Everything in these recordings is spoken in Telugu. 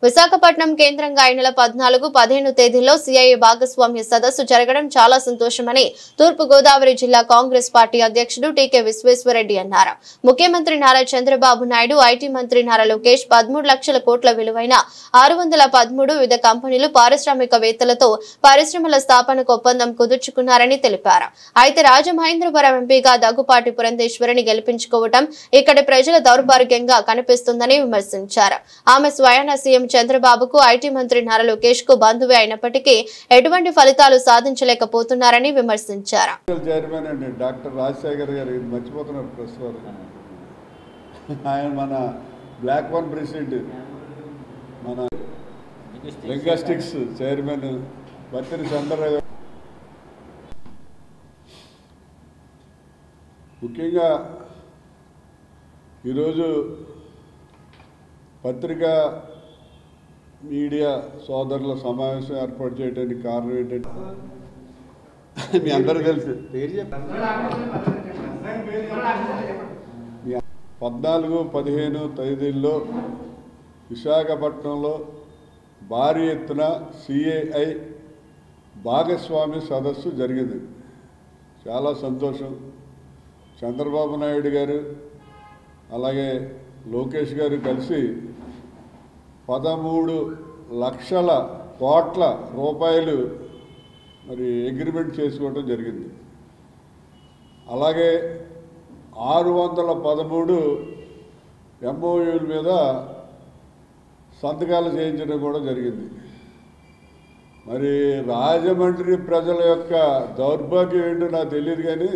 విశాఖపట్నం కేంద్రంగా ఈ నెల 14, 15 తేదీల్లో సిఐఏ భాగస్వామ్య సదస్సు జరగడం చాలా సంతోషమని తూర్పు గోదావరి జిల్లా కాంగ్రెస్ పార్టీ అధ్యక్షుడు టీకే విశ్వేశ్వరరెడ్డి అన్నారు. ముఖ్యమంత్రి నారా చంద్రబాబు నాయుడు, ఐటీ మంత్రి నారా లోకేష్ 13 లక్షల కోట్ల విలువైన 613 వివిధ కంపెనీలు పారిశ్రామికవేత్తలతో పరిశ్రమల స్థాపనకు ఒప్పందం కుదుర్చుకున్నారని తెలిపారు. అయితే రాజమహేంద్రవరం ఎంపీగా దగ్గుపాటి పురంధేశ్వరిని గెలిపించుకోవడం ఇక్కడి ప్రజల దౌర్భాగ్యంగా కనిపిస్తుందని విమర్శించారు. ఆమె స్వయాన సీఎం చంద్రబాబుకు, ఐటీ మంత్రి నారా లోకేష్ కు బంధువే అయినప్పటికీ ఎటువంటి ఫలితాలు సాధించలేకపోతున్నారని విమర్శించారు. డాక్టర్ రాజశేఖర్ గారు మర్చిపోతున్నారు ప్రస్తుతం. ఆయన మన బ్లాక్ వన్ ప్రెసిడెంట్, మన లింగాస్టిక్స్ చైర్మన్ బత్తిరి చంద్రరావు. ముఖ్యంగా ఈరోజు పత్రికా మీడియా సోదరుల సమావేశం ఏర్పాటు చేయడానికి కారణం ఏంటంటే మీ అందరూ తెలుసు, 14, 15 తేదీల్లో విశాఖపట్నంలో భారీ ఎత్తున సిఐఐ భాగస్వామ్య సదస్సు జరిగింది. చాలా సంతోషం. చంద్రబాబు నాయుడు గారు అలాగే లోకేష్ గారు కలిసి 13 లక్షల కోట్ల రూపాయలు మరి అగ్రిమెంట్ చేసుకోవడం జరిగింది. అలాగే 613 ఎంఓయూల మీద సంతకాలు చేయించడం కూడా జరిగింది. మరి రాజమండ్రి ప్రజల యొక్క దౌర్భాగ్యం ఏంటో నాకు తెలియదు, కానీ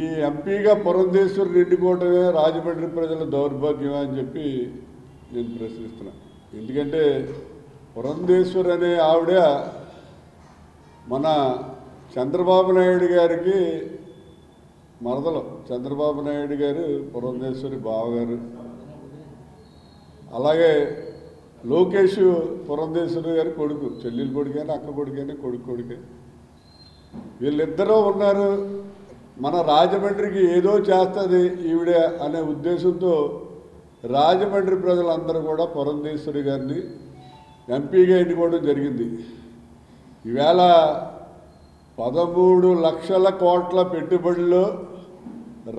ఈ ఎంపీగా పురంధేశ్వరిని ఎన్నుకోవటమే రాజమండ్రి ప్రజల దౌర్భాగ్యం అని చెప్పి నేను ప్రశ్నిస్తున్నాను. ఎందుకంటే పురంధేశ్వరి అనే ఆవిడ మన చంద్రబాబు నాయుడు గారికి మరదలు. చంద్రబాబు నాయుడు గారు పురంధేశ్వరి బావగారు. అలాగే లోకేష్ పురంధేశ్వరి గారి కొడుకు, చెల్లెలు కొడుకైనా అక్క కొడుకైనా కొడుకే. వీళ్ళిద్దరూ ఉన్నారు. మన రాజమండ్రికి ఏదో చేస్తుంది ఈవిడ అనే ఉద్దేశంతో రాజమండ్రి ప్రజలందరూ కూడా పురంధేశ్వరి గారిని ఎంపీగా ఎన్నుకోవడం జరిగింది. ఈవేళ 13 లక్షల కోట్ల పెట్టుబడిలో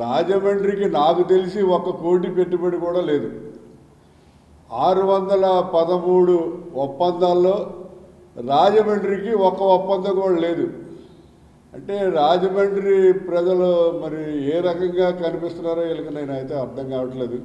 రాజమండ్రికి నాకు తెలిసి 1 కోటి పెట్టుబడి కూడా లేదు. 613 ఒప్పందాల్లో రాజమండ్రికి 1 ఒప్పందం కూడా లేదు. అంటే రాజమండ్రి ప్రజలు మరి ఏ రకంగా కనిపిస్తున్నారో వీళ్ళకి నేనైతే అర్థం కావట్లేదు.